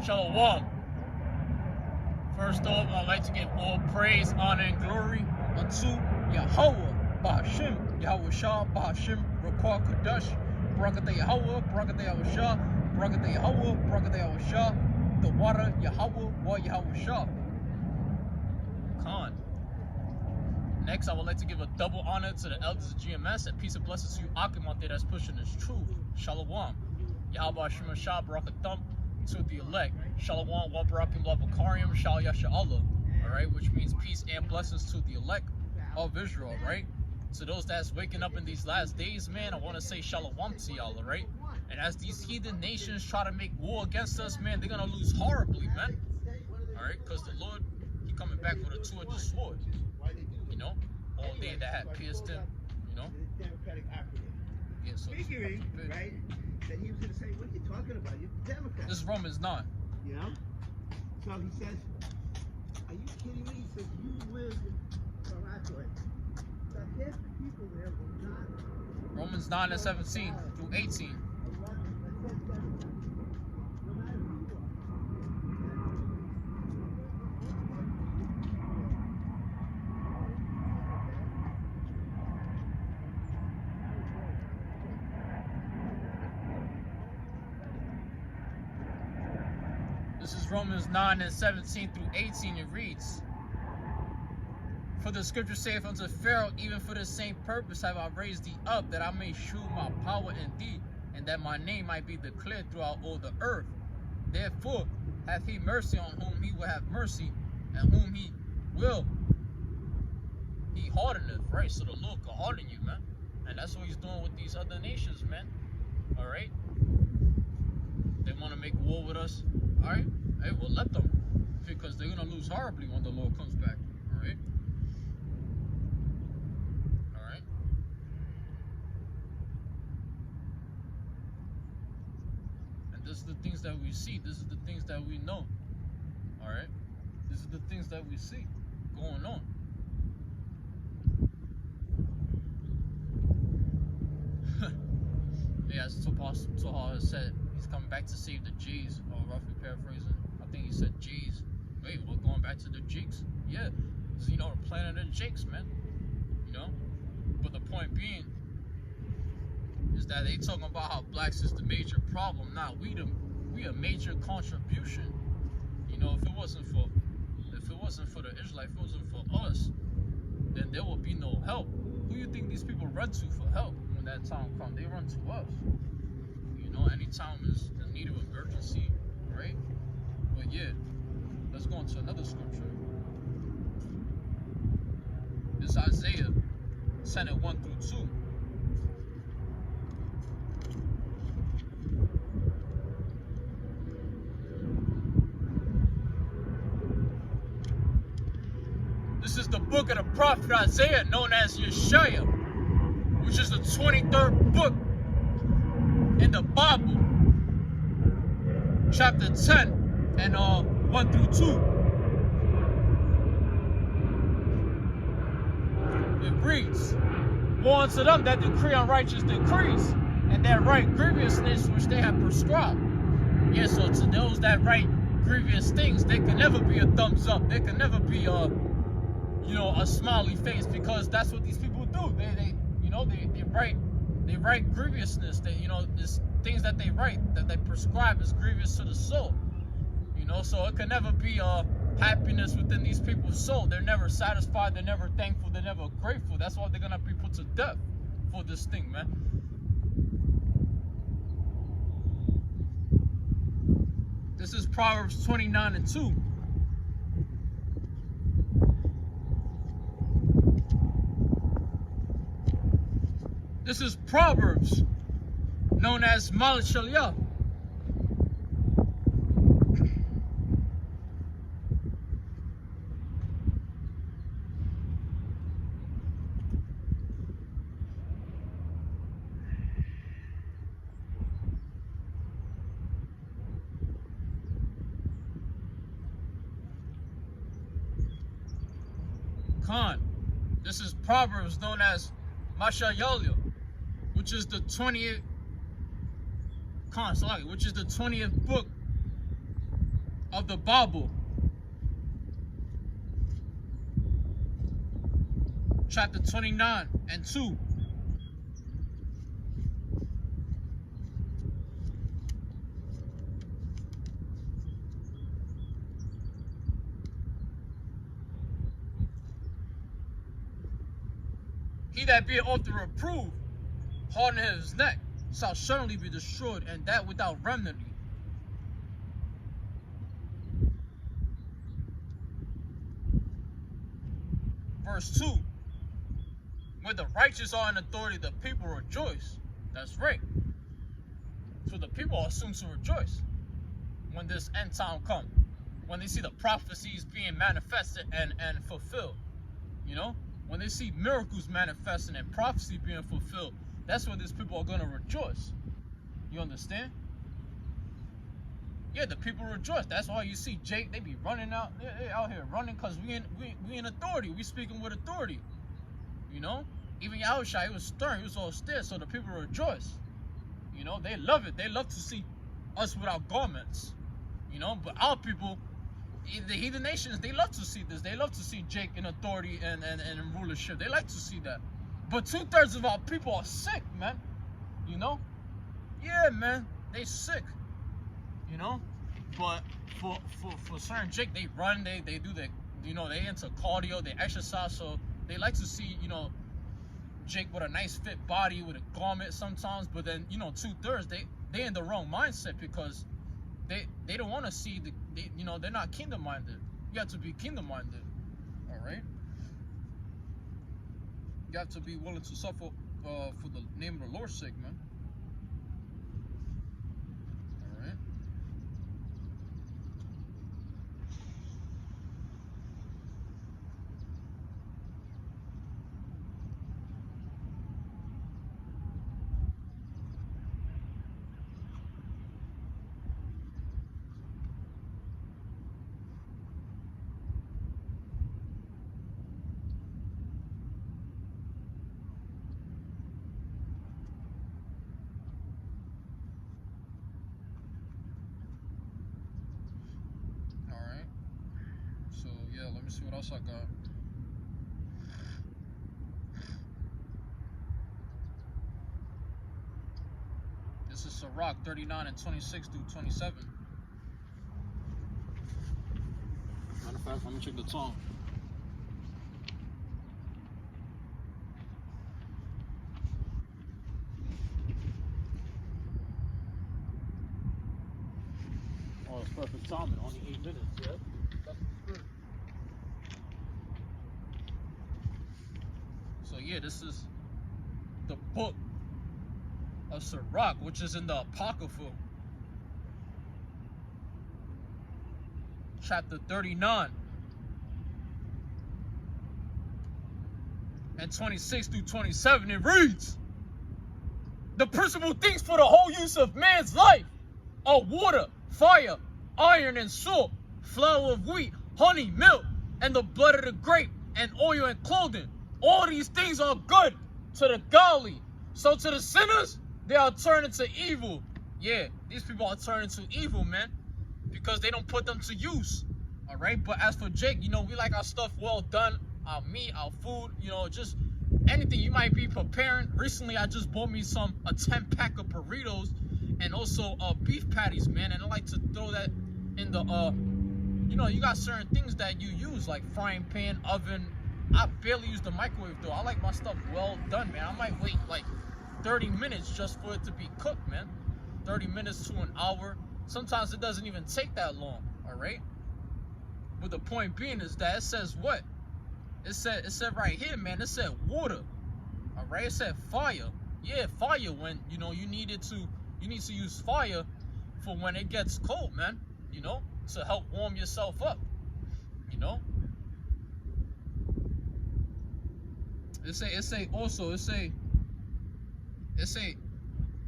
Shalom. First off, I'd like to give all praise, honor, and glory unto Yahweh, Bahashim, Yahweh Shah, Bahashim, 𝒶𝒃 Barakatah Yahweh, Barakatah Yahweh Shah, Barakatah Yahweh, Barakatah Yahweh Shah, the water Yahweh, Wa Yahweh Shah. Khan. Next, I would like to give a double honor to the elders of GMS and peace and blessings to you Akim out there that's pushing this truth. Shalom. Yahweh Shema Shah, Barakathum to the elect. Shalom, wa 𝒶𝒃𝒹𝒶𝓌𝒶𝓃, Shal Yasha Allah. Alright, which means peace and blessings to the elect of Israel, right? To those that's waking up in these last days, man, I want to say shalom to y'all, alright? And as these heathen nations try to make war against us, man, they're going to lose horribly, man. Alright, because the Lord, he coming back with a two-edged sword. You know, all day that had pierced him, you know? Yeah, so figuring, right, that he was going to say, what are you talking about? You're Democrat. This is Romans 9. You know? So he says, are you kidding me? He says, you live in 𝒶𝒃. So half the people there will not. Romans 9 and 17 through 18. This is Romans 9 and 17 through 18. It reads, for the scripture saith unto Pharaoh, even for the same purpose have I raised thee up, that I may shew my power in thee, and that my name might be declared throughout all the earth. Therefore hath he mercy on whom he will have mercy, and whom he will he hardeneth. Right? So the Lord can harden you, man. And that's what he's doing with these other nations, man. Alright? They want to make war with us. Alright? Hey, well, let them. Because they're going to lose horribly when the Lord comes back. Alright? Alright? And this is the things that we see. This is the things that we know. Alright? This is the things that we see going on. Yeah, as Tahar has said, he's coming back to save the G's, or roughly paraphrasing. I think he said G's. Wait, we're going back to the Jakes? Yeah, because, you know, the planet of the Jakes, man. You know? But the point being is that they talking about how blacks is the major problem. Nah, we a major contribution. You know, if it wasn't for the Israelites, if it wasn't for us, then there would be no help. Who you think these people run to for help when that time comes? They run to us. You know, anytime is in need of emergency, right? But yeah, let's go into another scripture. This is Isaiah 10 and 1 through 2. This is the book of the prophet Isaiah, known as Yeshaya, which is the 23rd book in the Bible, chapter 10 and 1 through 2. It reads, woe unto them that decree unrighteous decrees, and that write grievousness which they have prescribed. Yeah, so to those that write grievous things, there can never be a thumbs up. There can never be a, you know, a smiley face, because that's what these people do. They write grievousness. They, you know, there's things that they write that they prescribe is grievous to the soul. You know, so it can never be happiness within these people's soul. They're never satisfied. They're never thankful. They're never grateful. That's why they're gonna be put to death for this thing, man. This is Proverbs 29 and 2. This is Proverbs, known as 𝒃𝒹𝒶𝓌𝒶𝓃. Khan. This is Proverbs, known as 𝒃𝒹𝒶𝓃, which is the 20th book of the Bible, chapter 29 and 2. He that beeth often reproved, hardening his neck, shall certainly be destroyed, and that without remedy. Verse 2. When the righteous are in authority, the people rejoice. That's right. So the people are assumed to rejoice when this end time comes. When they see the prophecies being manifested and fulfilled. You know? When they see miracles manifesting and prophecy being fulfilled, that's when these people are going to rejoice. You understand? Yeah, the people rejoice. That's why you see Jake, they be running out. They're out here running because we in authority. We speaking with authority. You know? Even Yahushua, he was stern. He was austere, so the people rejoice. You know? They love it. They love to see us without garments. You know? But our people, the heathen nations, they love to see this. They love to see Jake in authority and in rulership. They like to see that. But 2/3 of our people are sick, man. You know? Yeah, man. They sick. You know? But for certain Jake, they run, they do the, you know, they into cardio, they exercise, so they like to see, you know, Jake with a nice fit body, with a garment sometimes, but then, you know, 2/3, they in the wrong mindset because they don't want to see you know, they're not kingdom minded. You have to be kingdom minded. Alright? You have to be willing to suffer for the name of the Lord's sake, man. Alright? Let me see what else I got. This is 𝒶𝒽𝒶𝓃 39 and 26 through 27. Matter of fact, let me check the time. Oh, it's perfect timing. Only 8 minutes, yeah? That's good. So yeah, this is the book of 𝒶𝒽𝒃, which is in the Apocrypha, chapter 39 and 26 through 27. It reads, the principal things for the whole use of man's life are water, fire, iron, and salt, flour of wheat, honey, milk, and the blood of the grape, and oil and clothing. All these things are good to the godly. So to the sinners, they are turning to evil. Yeah, these people are turning to evil, man, because they don't put them to use. All right, but as for Jake, you know, we like our stuff well done, our meat, our food, you know, just anything you might be preparing. Recently, I just bought me a 10-pack of burritos and also beef patties, man, and I like to throw that in the you know, you got certain things that you use like frying pan, oven. I barely use the microwave though. I like my stuff well done, man. I might wait like 30 minutes just for it to be cooked, man. 30 minutes to an hour. Sometimes it doesn't even take that long, all right? But the point being is that it says what? It said right here, man, it said water, all right? It said fire. Yeah, fire when, you know, you need to use fire for when it gets cold, man, you know, to help warm yourself up, you know? It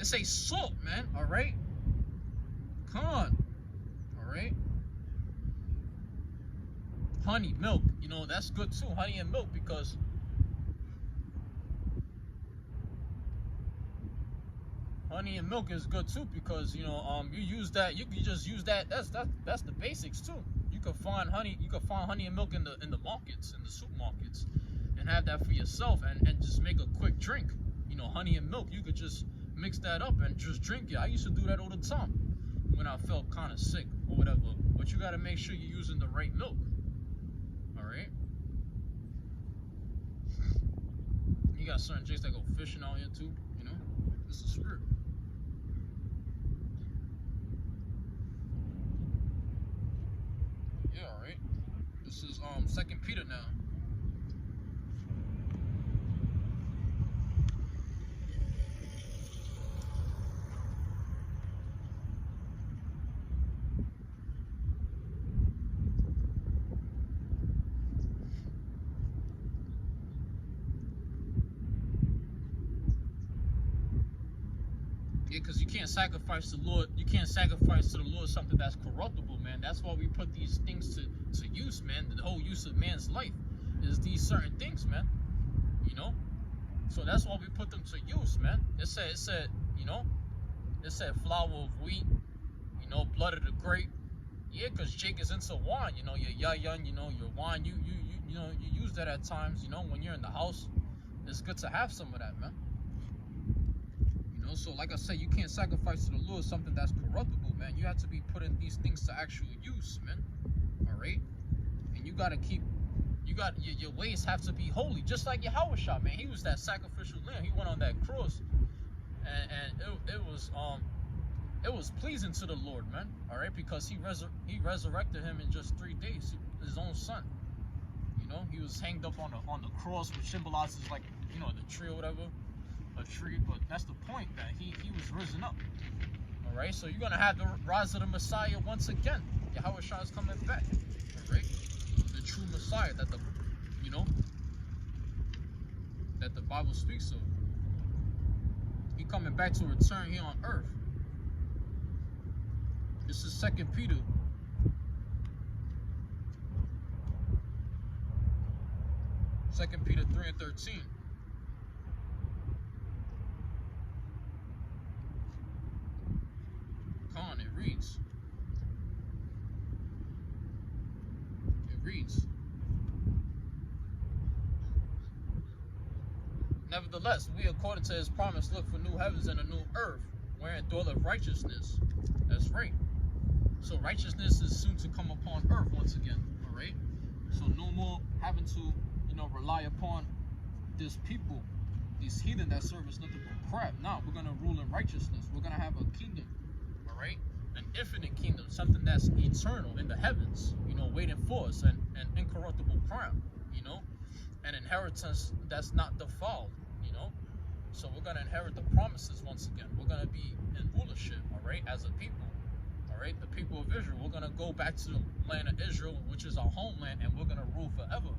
say salt, man, all right? Come on, all right? Honey, milk, you know, that's good too, honey and milk, because honey and milk is good too, because you use that. You just use that. That's the basics too. You can find honey and milk in the markets, in the supermarkets, and have that for yourself, and just make a quick drink. Honey and milk. You could just mix that up and just drink it. I used to do that all the time when I felt kind of sick or whatever. But you got to make sure you're using the right milk. All right. You got certain jigs that go fishing out here too. It's a spirit. Yeah, all right. This is 2 Peter now. Yeah, because you can't sacrifice the Lord. You can't sacrifice to the Lord something that's corruptible, man. That's why we put these things to use, man. The whole use of man's life is these certain things, man. So that's why we put them to use, man. It said flour of wheat, blood of the grape. Yeah, because Jake is into wine. Your yayan, your wine. You use that at times. When you're in the house, it's good to have some of that, man. So like I said, you can't sacrifice to the Lord something that's corruptible, man. You have to be putting these things to actual use, man. All right, and you gotta keep. Your ways have to be holy, just like Yahushua, man. He was that sacrificial lamb. He went on that cross, and it was pleasing to the Lord, man. All right, because he resurrected him in just 3 days, his own son. He was hanged up on the cross, which symbolizes like the tree or whatever, a tree. But that's the point, that he was risen up. All right, so you're gonna have the rise of the Messiah once again. Yahushua is coming back. All right, the true Messiah that the Bible speaks of. He coming back to return here on earth. This is 2 Peter. Second Peter 3:13. It reads. Nevertheless, we, according to his promise, look for new heavens and a new earth, wherein dwelleth righteousness. That's right. So righteousness is soon to come upon earth once again. All right. So no more having to, rely upon this people, these heathen that serve us nothing but crap. Now we're gonna rule in righteousness. We're gonna have a kingdom. All right. An infinite kingdom, something that's eternal in the heavens. Waiting for us, an incorruptible crown. An inheritance that's not defiled. So we're gonna inherit the promises once again. We're gonna be in rulership, all right, as a people, all right, the people of Israel. We're gonna go back to the land of Israel, which is our homeland, and we're gonna rule forever.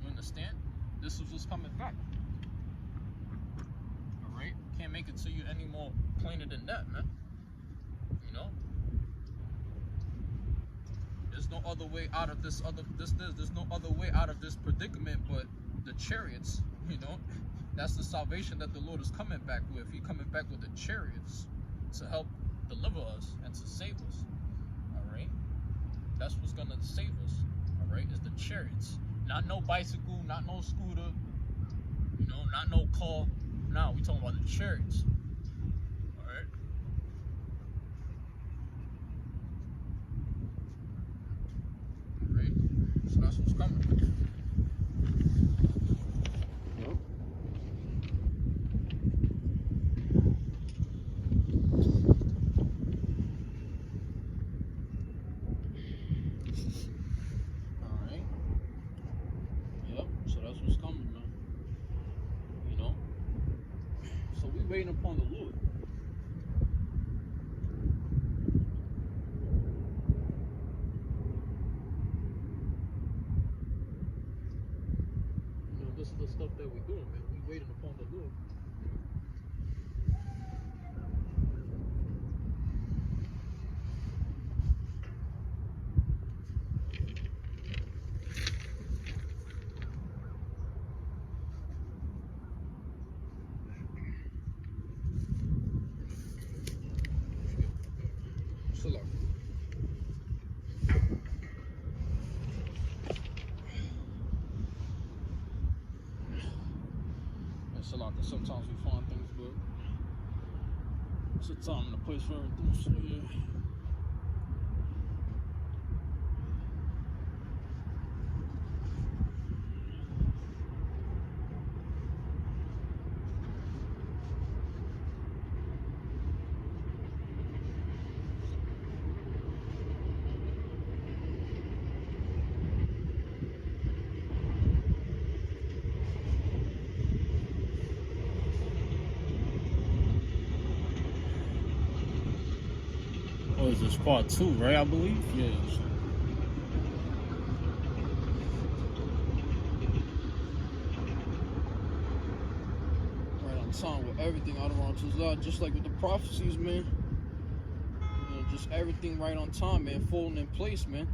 You understand? This is what's coming back. All right, can't make it to you any more plainer than that, man. There's no other way out of there's no other way out of this predicament but the chariots. That's the salvation that the Lord is coming back with. He's coming back with the chariots to help deliver us and to save us. All right, that's what's gonna save us. All right, is the chariots, not no bicycle, not no scooter, not no car. Now we talking about the chariots. All right. So that's what's coming. Yep. Alright. Yep, so that's what's coming, man. So we waiting upon the Lord. This is the stuff that we're doing, man. We waiting upon the Lord. It's a lot that sometimes we find things, but it's a time and a place for everything, so yeah. Oh, is this part 2, right? I believe? Yeah. Right on time with everything out around us, just like with the prophecies, man. You know, just everything right on time, man. Falling in place, man.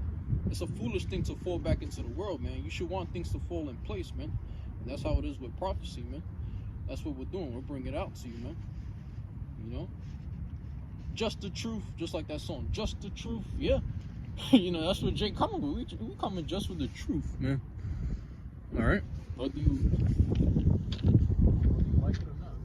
It's a foolish thing to fall back into the world, man. You should want things to fall in place, man. And that's how it is with prophecy, man. That's what we're doing. We're bringing it out to you, man. You know? Just the truth, just like that song. Just the truth, yeah. You know, that's what Jay coming with. We coming just with the truth, man. All right. Whether you like it or not.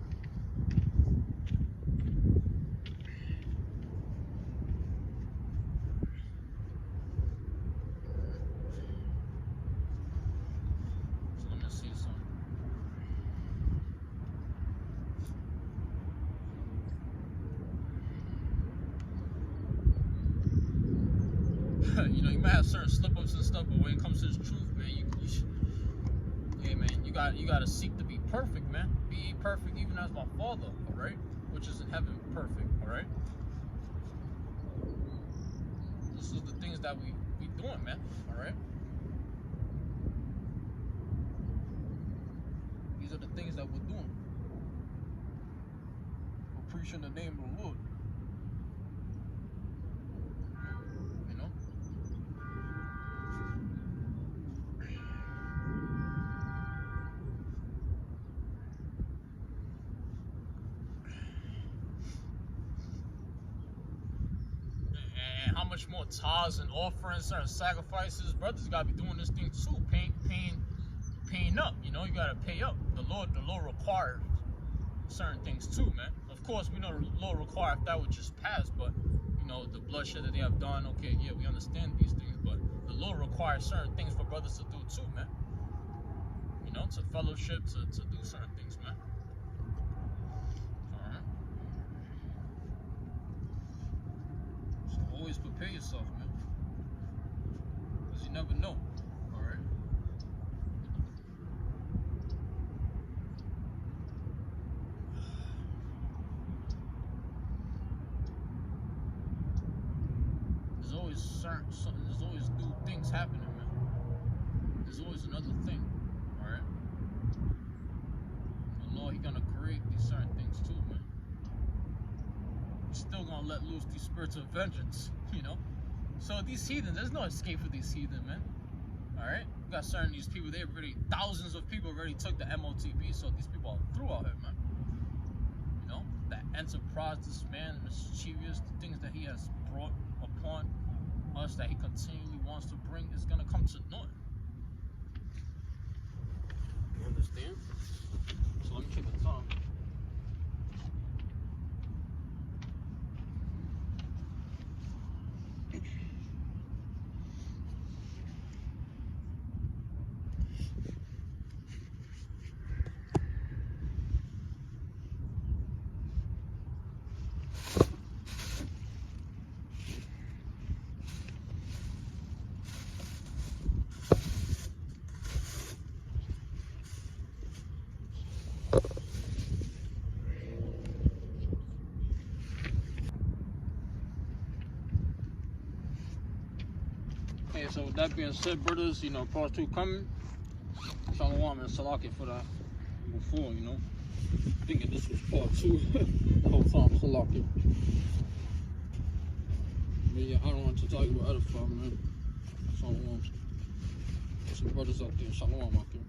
So let me see something. You know, you might have certain slip-ups and stuff, but when it comes to the truth, man, yeah, man, you gotta seek to be perfect, man. Be perfect even as my Father, all right? Which is in heaven, perfect, all right? This is the things that we doing, man, all right? These are the things that we're doing. We're preaching the name of the Lord. How much more tithes and offerings, certain sacrifices, brothers gotta be doing this thing too, paying up. You know, you gotta pay up. The Lord requires certain things too, man. Of course, we know the Lord requires that which is past, but you know, the bloodshed that they have done. Okay, yeah, we understand these things, but the Lord requires certain things for brothers to do too, man. You know, to fellowship, to do certain things, man. All right. So always prepare yourself, man. You never know, all right? There's always new things happening, man. There's always another thing, all right? The Lord, He gonna create these certain things too, man. He's still gonna let loose these spirits of vengeance, you know? So these heathens, there's no escape for these heathen, man. All right, we got certain these people. They already, thousands of people already took the MOTB. So these people are through out here, man. You know, that enterprise, this man, mischievous, the things that he has brought upon us, that he continually wants to bring, is gonna come to naught. You understand? So let me check the time. Okay, so with that being said, brothers, you know, part 2 coming. Shalom and Salaki for that before, you know. Thinking this was part 2 the whole time, Salaki. But yeah, I don't want to talk about edify, man. Shalom. Some brothers out there, Shalom out there.